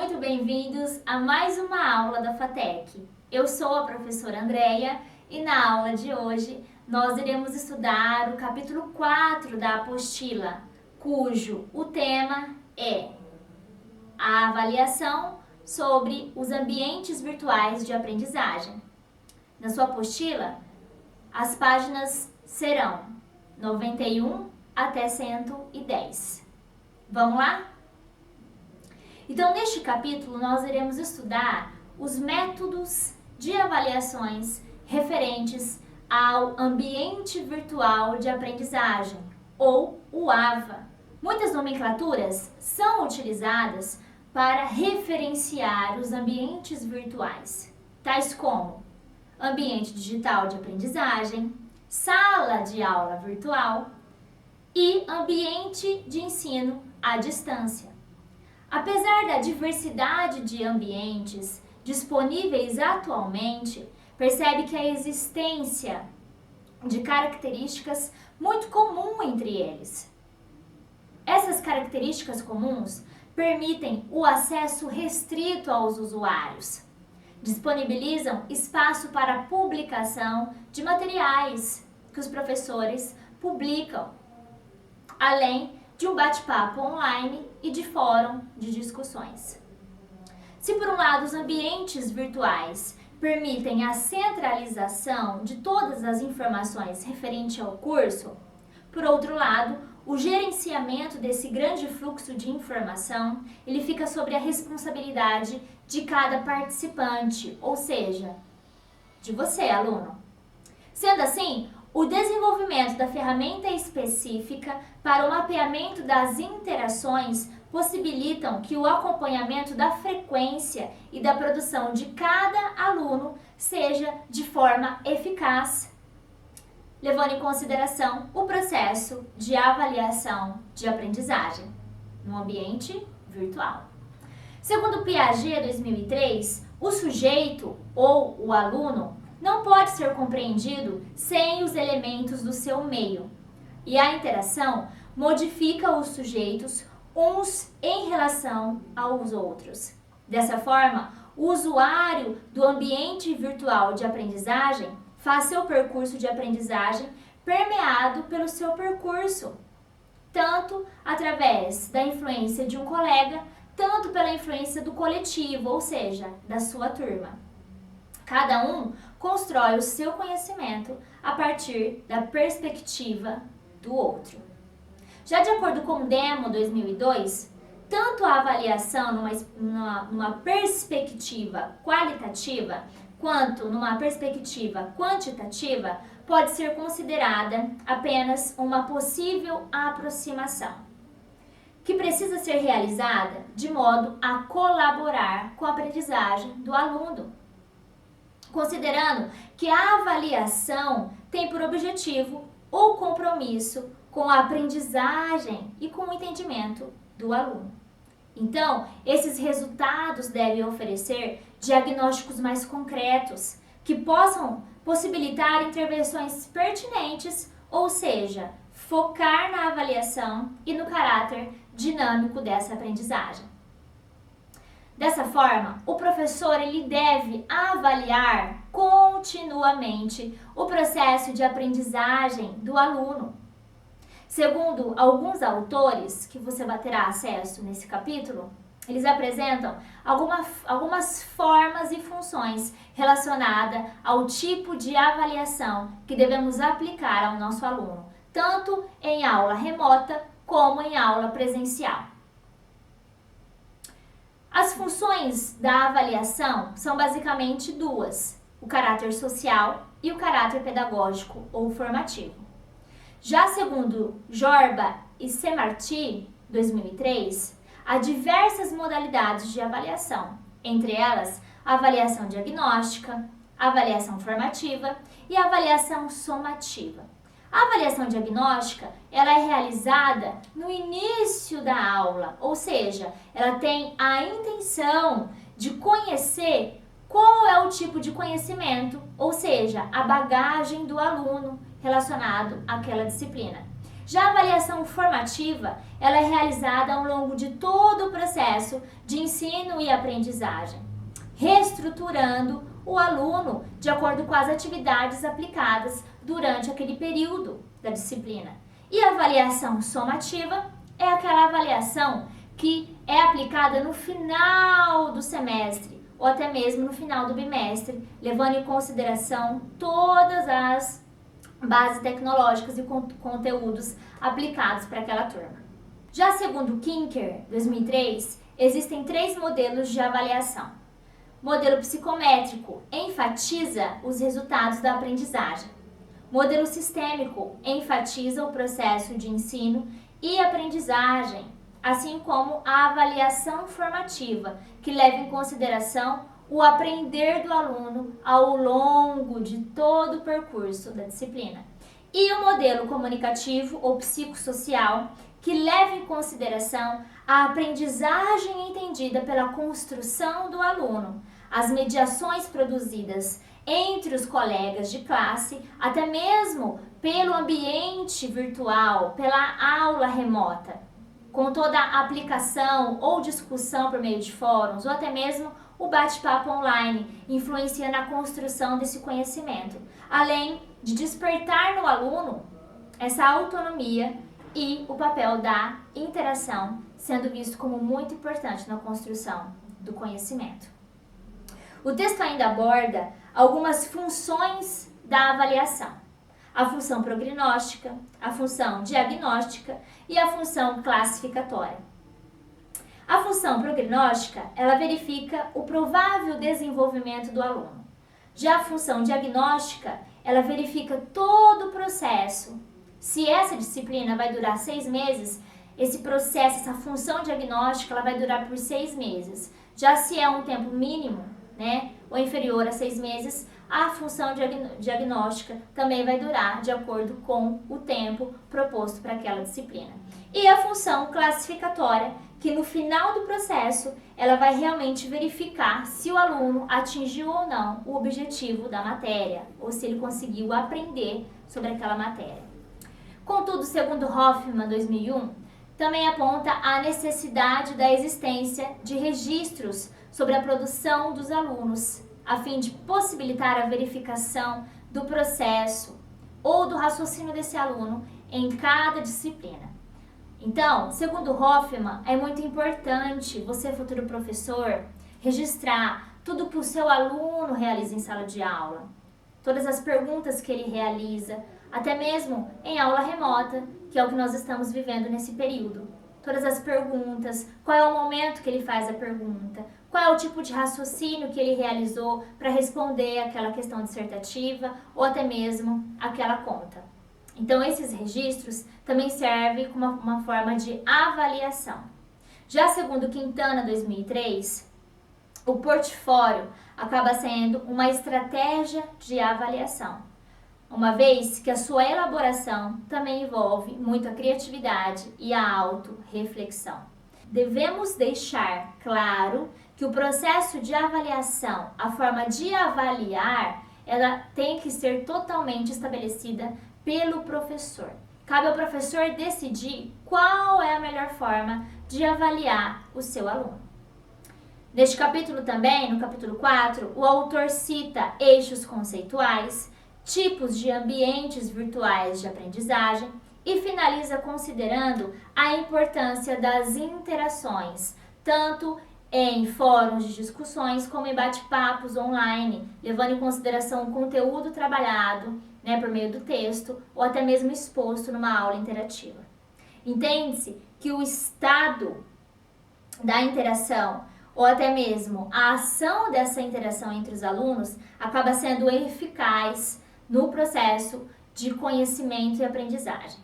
muito bem-vindos a mais uma aula da FATEC. Eu sou a professora Andréia e na aula de hoje nós iremos estudar o capítulo 4 da apostila, cujo o tema é a avaliação sobre os ambientes virtuais de aprendizagem. Na sua apostila, as páginas serão 91 até 110. Vamos lá? Então, neste capítulo, nós iremos estudar os métodos de avaliações referentes ao ambiente virtual de aprendizagem, ou o AVA. Muitas nomenclaturas são utilizadas para referenciar os ambientes virtuais, tais como ambiente digital de aprendizagem, sala de aula virtual e ambiente de ensino à distância. Apesar da diversidade de ambientes disponíveis atualmente, percebe que a existência de características muito comuns entre eles. Essas características comuns permitem o acesso restrito aos usuários, disponibilizam espaço para publicação de materiais que os professores publicam, além de um bate-papo online e de fórum de discussões. Se por um lado os ambientes virtuais permitem a centralização de todas as informações referente ao curso, por outro lado, o gerenciamento desse grande fluxo de informação, ele fica sobre a responsabilidade de cada participante, ou seja, de você, aluno. Sendo assim, o desenvolvimento da ferramenta específica para o mapeamento das interações possibilitam que o acompanhamento da frequência e da produção de cada aluno seja de forma eficaz, levando em consideração o processo de avaliação de aprendizagem no ambiente virtual. Segundo Piaget 2003, o sujeito ou o aluno não pode ser compreendido sem os elementos do seu meio, e a interação modifica os sujeitos uns em relação aos outros. Dessa forma, o usuário do ambiente virtual de aprendizagem faz seu percurso de aprendizagem permeado pelo seu percurso, tanto através da influência de um colega, tanto pela influência do coletivo, ou seja, da sua turma. Cada um constrói o seu conhecimento a partir da perspectiva do outro. Já de acordo com o Demo 2002, tanto a avaliação numa perspectiva qualitativa quanto numa perspectiva quantitativa pode ser considerada apenas uma possível aproximação, que precisa ser realizada de modo a colaborar com a aprendizagem do aluno, considerando que a avaliação tem por objetivo o compromisso com a aprendizagem e com o entendimento do aluno. Então, esses resultados devem oferecer diagnósticos mais concretos, que possam possibilitar intervenções pertinentes, ou seja, focar na avaliação e no caráter dinâmico dessa aprendizagem. Dessa forma, o professor ele deve avaliar continuamente o processo de aprendizagem do aluno. Segundo alguns autores, que você vai ter acesso nesse capítulo, eles apresentam algumas formas e funções relacionadas ao tipo de avaliação que devemos aplicar ao nosso aluno, tanto em aula remota como em aula presencial. As funções da avaliação são basicamente duas: o caráter social e o caráter pedagógico ou formativo. Já segundo Jorba e Semarty, 2003, há diversas modalidades de avaliação, entre elas a avaliação diagnóstica, a avaliação formativa e a avaliação somativa. A avaliação diagnóstica ela é realizada no início da aula, ou seja, ela tem a intenção de conhecer qual é o tipo de conhecimento, ou seja, a bagagem do aluno relacionado àquela disciplina. Já a avaliação formativa, ela é realizada ao longo de todo o processo de ensino e aprendizagem, reestruturando o aluno de acordo com as atividades aplicadas durante aquele período da disciplina. E a avaliação somativa é aquela avaliação que é aplicada no final do semestre ou até mesmo no final do bimestre, levando em consideração todas as bases tecnológicas e conteúdos aplicados para aquela turma. Já segundo Kinker, 2003, existem 3 modelos de avaliação. Modelo psicométrico enfatiza os resultados da aprendizagem. Modelo sistêmico enfatiza o processo de ensino e aprendizagem, assim como a avaliação formativa, que leva em consideração o aprender do aluno ao longo de todo o percurso da disciplina. E o modelo comunicativo ou psicossocial, que leva em consideração a aprendizagem entendida pela construção do aluno, as mediações produzidas entre os colegas de classe, até mesmo pelo ambiente virtual, pela aula remota, com toda a aplicação ou discussão por meio de fóruns, ou até mesmo o bate-papo online, influencia na construção desse conhecimento, além de despertar no aluno essa autonomia e o papel da interação, sendo visto como muito importante na construção do conhecimento. O texto ainda aborda algumas funções da avaliação: a função prognóstica, a função diagnóstica e a função classificatória. A função prognóstica, ela verifica o provável desenvolvimento do aluno. Já a função diagnóstica, ela verifica todo o processo. Se essa disciplina vai durar 6 meses, esse processo, essa função diagnóstica, ela vai durar por 6 meses. Já se é um tempo mínimo, ou inferior a 6 meses, a função diagnóstica também vai durar de acordo com o tempo proposto para aquela disciplina. E a função classificatória, que no final do processo, ela vai realmente verificar se o aluno atingiu ou não o objetivo da matéria, ou se ele conseguiu aprender sobre aquela matéria. Contudo, segundo Hoffman, 2001, também aponta a necessidade da existência de registros sobre a produção dos alunos, a fim de possibilitar a verificação do processo ou do raciocínio desse aluno em cada disciplina. Então, segundo Hoffman, é muito importante você, futuro professor, registrar tudo que o seu aluno realiza em sala de aula, todas as perguntas que ele realiza, até mesmo em aula remota, que é o que nós estamos vivendo nesse período. Todas as perguntas, qual é o momento que ele faz a pergunta, qual é o tipo de raciocínio que ele realizou para responder aquela questão dissertativa ou até mesmo aquela conta. Então, esses registros também servem como uma forma de avaliação. Já segundo Quintana, 2003, o portfólio acaba sendo uma estratégia de avaliação, uma vez que a sua elaboração também envolve muito a criatividade e a autorreflexão. Devemos deixar claro que o processo de avaliação, a forma de avaliar, ela tem que ser totalmente estabelecida pelo professor. Cabe ao professor decidir qual é a melhor forma de avaliar o seu aluno. Neste capítulo também, no capítulo 4, o autor cita eixos conceituais, tipos de ambientes virtuais de aprendizagem e finaliza considerando a importância das interações, tanto em fóruns de discussões como em bate-papos online, levando em consideração o conteúdo trabalhado por meio do texto ou até mesmo exposto numa aula interativa. Entende-se que o estado da interação ou até mesmo a ação dessa interação entre os alunos acaba sendo eficaz no processo de conhecimento e aprendizagem.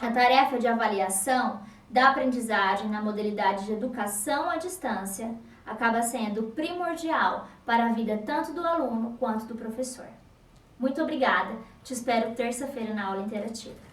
A tarefa de avaliação da aprendizagem na modalidade de educação à distância acaba sendo primordial para a vida tanto do aluno quanto do professor. Muito obrigada, te espero terça-feira na aula interativa.